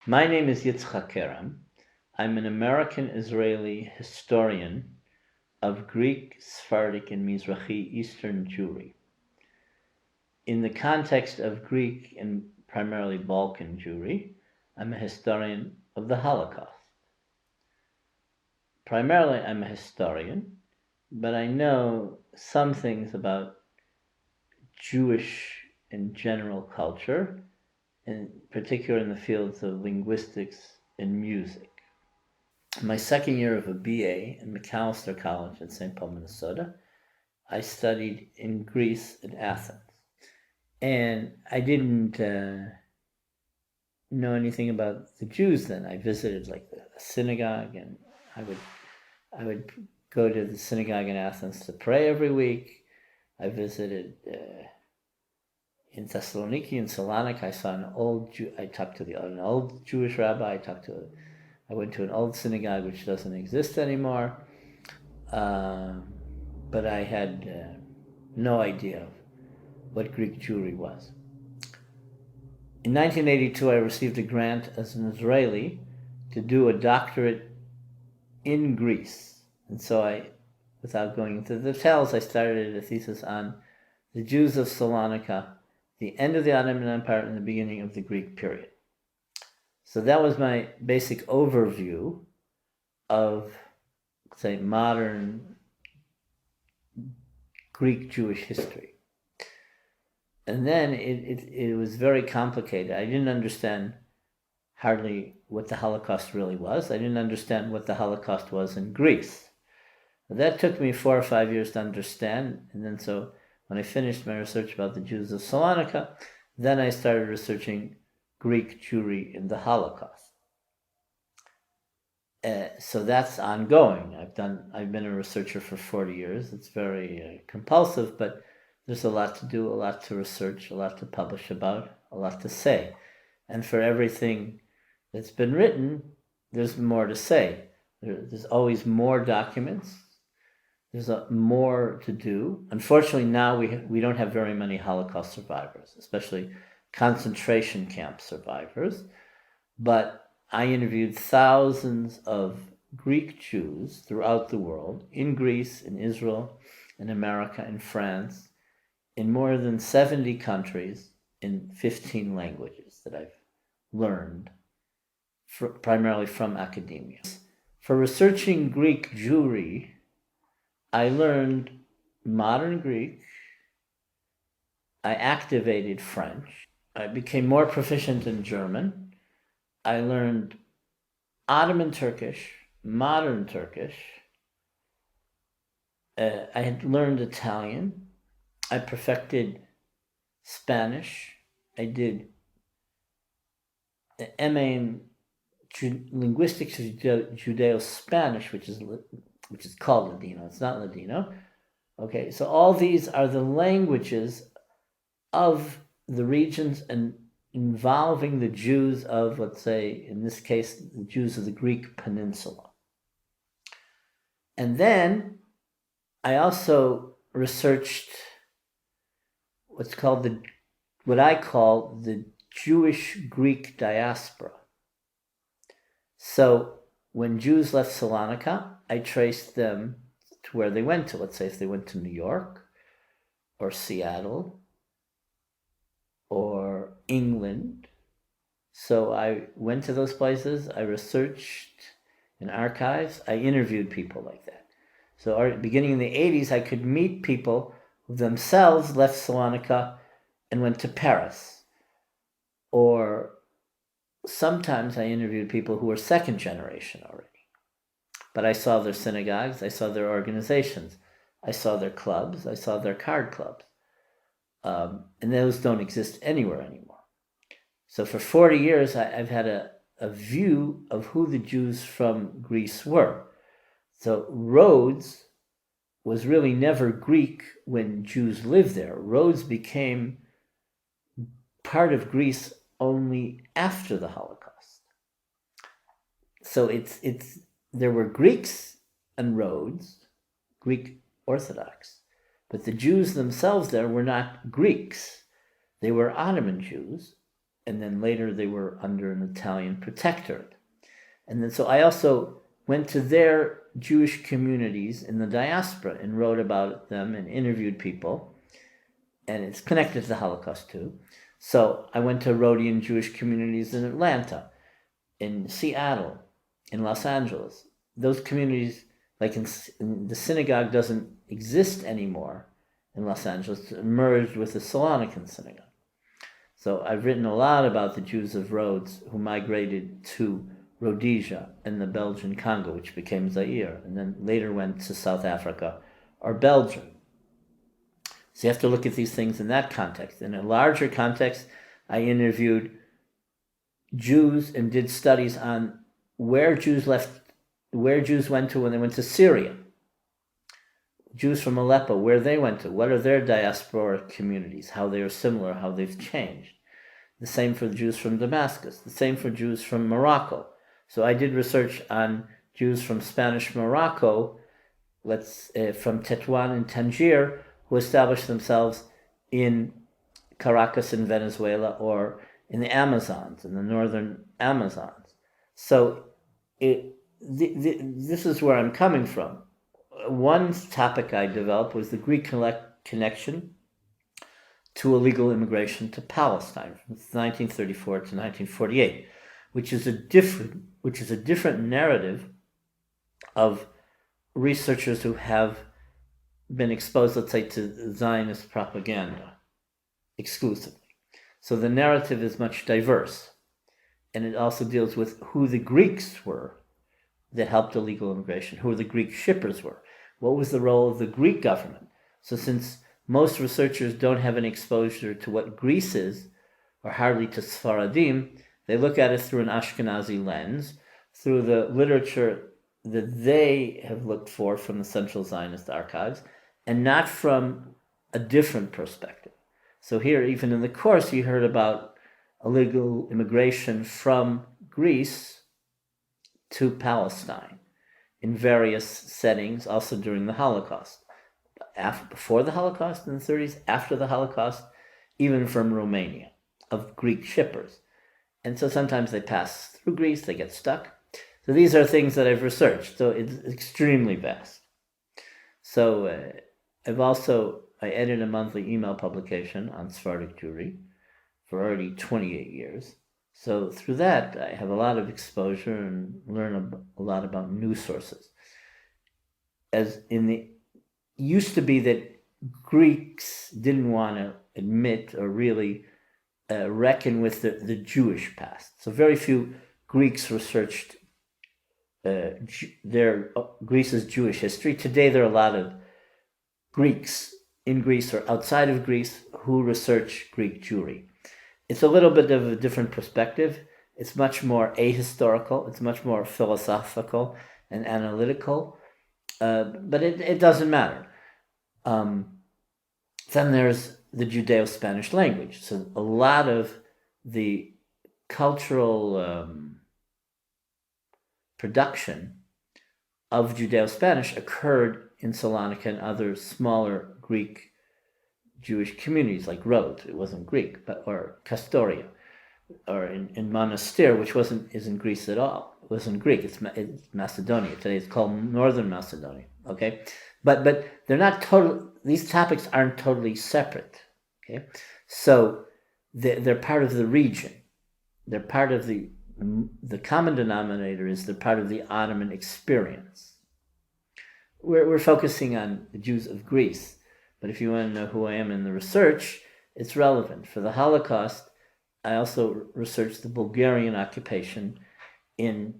My name is Yitzchak Kerem. I'm an American-Israeli historian of Greek, Sephardic, and Mizrahi Eastern Jewry. In the context of Greek and primarily Balkan Jewry, I'm a historian of the Holocaust. Primarily, I'm a historian, but I know some things about Jewish and general culture, in particular in the fields of linguistics and music. In my second year of a BA in McAllister College in St. Paul, Minnesota, I studied in Greece and Athens. And I didn't know anything about the Jews then. I visited like the synagogue, and I would go to the synagogue in Athens to pray every week. I visited in Thessaloniki, in Salonika. I saw I talked to an old Jewish rabbi. I went to an old synagogue which doesn't exist anymore. But I had no idea what Greek Jewry was. In 1982, I received a grant as an Israeli to do a doctorate in Greece. And so without going into the details, I started a thesis on the Jews of Salonika, the end of the Ottoman Empire and the beginning of the Greek period. So that was my basic overview of, say, modern Greek Jewish history. And then it was very complicated. I didn't understand hardly what the Holocaust really was. I didn't understand what the Holocaust was in Greece. That took me 4 or 5 years to understand. And then so when I finished my research about the Jews of Salonika, then I started researching Greek Jewry in the Holocaust. So that's ongoing. I've been a researcher for 40 years. It's very compulsive, but there's a lot to do, a lot to research, a lot to publish about, a lot to say. And for everything that's been written, there's more to say. There's always more documents. There's more to do. Unfortunately, now we don't have very many Holocaust survivors, especially concentration camp survivors. But I interviewed thousands of Greek Jews throughout the world, in Greece, in Israel, in America, in France, in more than 70 countries, in 15 languages that I've learned, primarily from academia. For researching Greek Jewry, I learned modern Greek, I activated French, I became more proficient in German, I learned Ottoman Turkish, modern Turkish. I had learned Italian. I perfected Spanish. I did the MA in linguistics of Judeo-Spanish, which is called Ladino. It's not Ladino. Okay, so all these are the languages of the regions and involving the Jews of, let's say, in this case, the Jews of the Greek peninsula. And then I also researched what I call the Jewish Greek diaspora. So when Jews left Salonika, I traced them to where they went to. Let's say if they went to New York or Seattle or England. So I went to those places, I researched in archives, I interviewed people like that. So beginning in the 80s, I could meet people who themselves left Salonika and went to Paris. Or sometimes I interviewed people who were second generation already. But I saw their synagogues, I saw their organizations, I saw their clubs, I saw their card clubs. And those don't exist anywhere anymore. So for 40 years, I've had a view of who the Jews from Greece were. So Rhodes was really never Greek when Jews lived there. Rhodes became part of Greece only after the Holocaust. So there were Greeks and Rhodes, Greek Orthodox, but the Jews themselves there were not Greeks. They were Ottoman Jews, and then later they were under an Italian protectorate. And then so I also went to their Jewish communities in the diaspora and wrote about them and interviewed people. And it's connected to the Holocaust too. So I went to Rhodian Jewish communities in Atlanta, in Seattle, in Los Angeles. Those communities, like in the synagogue doesn't exist anymore in Los Angeles. It merged with the Salonican synagogue. So I've written a lot about the Jews of Rhodes who migrated to Rhodesia and the Belgian Congo, which became Zaire, and then later went to South Africa or Belgium. So you have to look at these things in that context. In a larger context, I interviewed Jews and did studies on where Jews went to when they went to Syria. Jews from Aleppo, where they went to, what are their diaspora communities, how they are similar, how they've changed. The same for Jews from Damascus, the same for Jews from Morocco. So I did research on Jews from Spanish Morocco, from Tetuan and Tangier, who established themselves in Caracas in Venezuela or in the Amazons, in the northern Amazons. So this is where I'm coming from. One topic I developed was the Greek connection to illegal immigration to Palestine from 1934 to 1948, which is a different narrative of researchers who have been exposed, let's say, to Zionist propaganda exclusively. So the narrative is much diverse, and it also deals with who the Greeks were that helped illegal immigration, who the Greek shippers were, what was the role of the Greek government. So since most researchers don't have any exposure to what Greece is, or hardly to Sfaradim, they look at it through an Ashkenazi lens, through the literature that they have looked for from the Central Zionist Archives, and not from a different perspective. So here, even in the course, you heard about illegal immigration from Greece to Palestine in various settings, also during the Holocaust. Before the Holocaust in the 30s, after the Holocaust, even from Romania, of Greek shippers. And so sometimes they pass through Greece, they get stuck. So these are things that I've researched, so it's extremely vast. So I edit a monthly email publication on Sephardic Jewry for already 28 years. So through that, I have a lot of exposure and learn a lot about news sources. Used to be that Greeks didn't want to admit or really reckon with the Jewish past. So very few Greeks researched Greece's Jewish history. Today there are a lot of Greeks in Greece or outside of Greece who research Greek Jewry. It's a little bit of a different perspective. It's much more ahistorical. It's much more philosophical and analytical. But it doesn't matter. Then there's the Judeo-Spanish language. So a lot of the cultural production of Judeo-Spanish occurred in Salonika and other smaller Greek Jewish communities like Rhodes. It wasn't Greek, or Castoria, or in Monastir, which isn't Greece at all. It wasn't Greek. It's Macedonia. Today it's called Northern Macedonia. Okay, but they're not total. These topics aren't totally separate. Okay, so they're part of the region. They're part of the common denominator is they're part of the Ottoman experience. We're focusing on the Jews of Greece, but if you want to know who I am in the research, it's relevant. For the Holocaust, I also researched the Bulgarian occupation in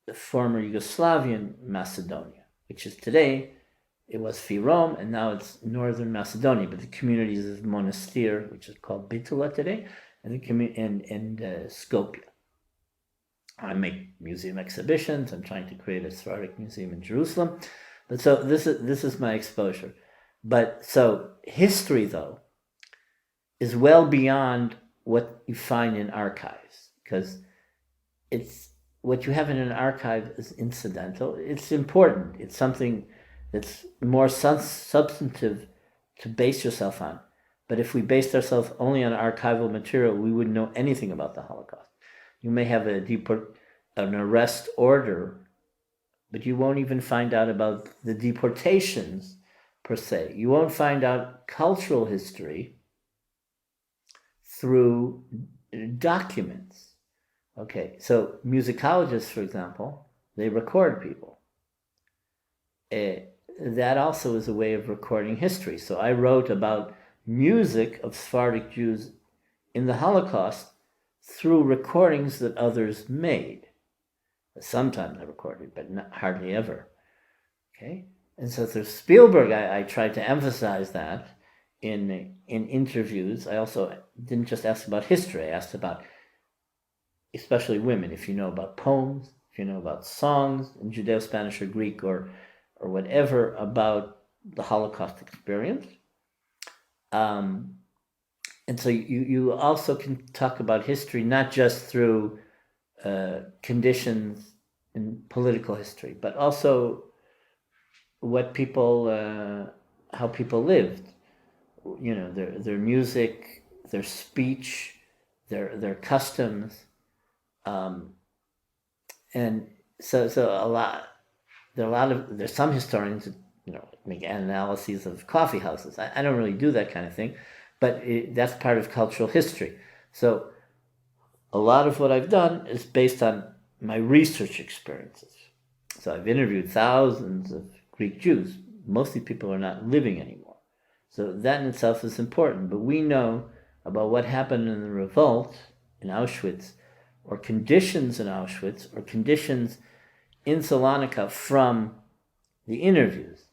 the former Yugoslavian Macedonia, which is today, it was Fyrom, and now it's Northern Macedonia, but the communities of Monastir, which is called Bitula today, and Skopje. I make museum exhibitions. I'm trying to create a Sephardic museum in Jerusalem. But so this is my exposure. But so history, though, is well beyond what you find in archives, because it's what you have in an archive is incidental. It's important. It's something that's more substantive to base yourself on. But if we based ourselves only on archival material, we wouldn't know anything about the Holocaust. You may have an arrest order, but you won't even find out about the deportations per se. You won't find out cultural history through documents. Okay, so musicologists, for example, they record people. That also is a way of recording history. So I wrote about music of Sephardic Jews in the Holocaust through recordings that others made. Sometimes I recorded, but hardly ever. Okay, and so through Spielberg, I tried to emphasize that in interviews. I also didn't just ask about history. I asked about, especially women, if you know about poems, if you know about songs in Judeo-Spanish or Greek or whatever about the Holocaust experience. And so you also can talk about history not just through conditions in political history, but also what people, how people lived. You know, their music, their speech, their customs, and so there's some historians that, you know, make analyses of coffee houses. I don't really do that kind of thing, but that's part of cultural history. So a lot of what I've done is based on my research experiences. So I've interviewed thousands of Greek Jews. Mostly people are not living anymore. So that in itself is important. But we know about what happened in the revolt in Auschwitz, or conditions in Auschwitz, or conditions in Salonika from the interviews.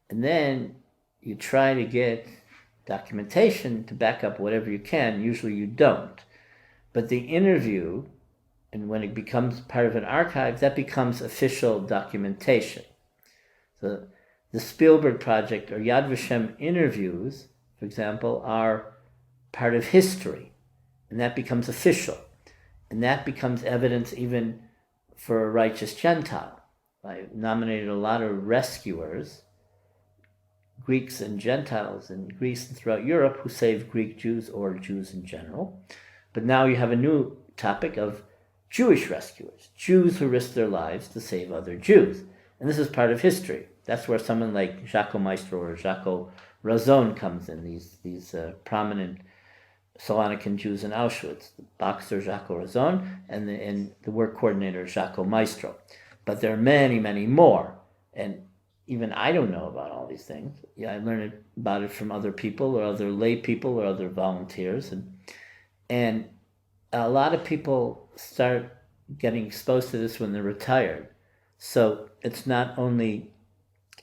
And then you try to get documentation to back up whatever you can. Usually you don't. But the interview, and when it becomes part of an archive, that becomes official documentation. So the Spielberg project or Yad Vashem interviews, for example, are part of history, and that becomes official. And that becomes evidence even for a righteous Gentile. I nominated a lot of rescuers, Greeks and Gentiles in Greece and throughout Europe, who saved Greek Jews or Jews in general. But now you have a new topic of Jewish rescuers, Jews who risked their lives to save other Jews. And this is part of history. That's where someone like Jaco Maestro or Jaco Razon comes in, these prominent Salonican Jews in Auschwitz, the boxer Jaco Razon and the work coordinator Jaco Maestro. But there are many, many more. And even I don't know about all these things. Yeah, I learned about it from other people or other lay people or other volunteers. And a lot of people start getting exposed to this when they're retired. So it's not only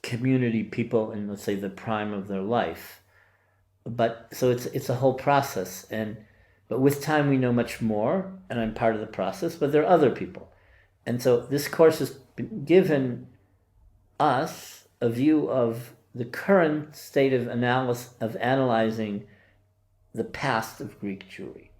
community people in, let's say, the prime of their life, but so it's a whole process. But with time we know much more, and I'm part of the process, but there are other people. And so this course has been given us a view of the current state of analyzing the past of Greek Jewry.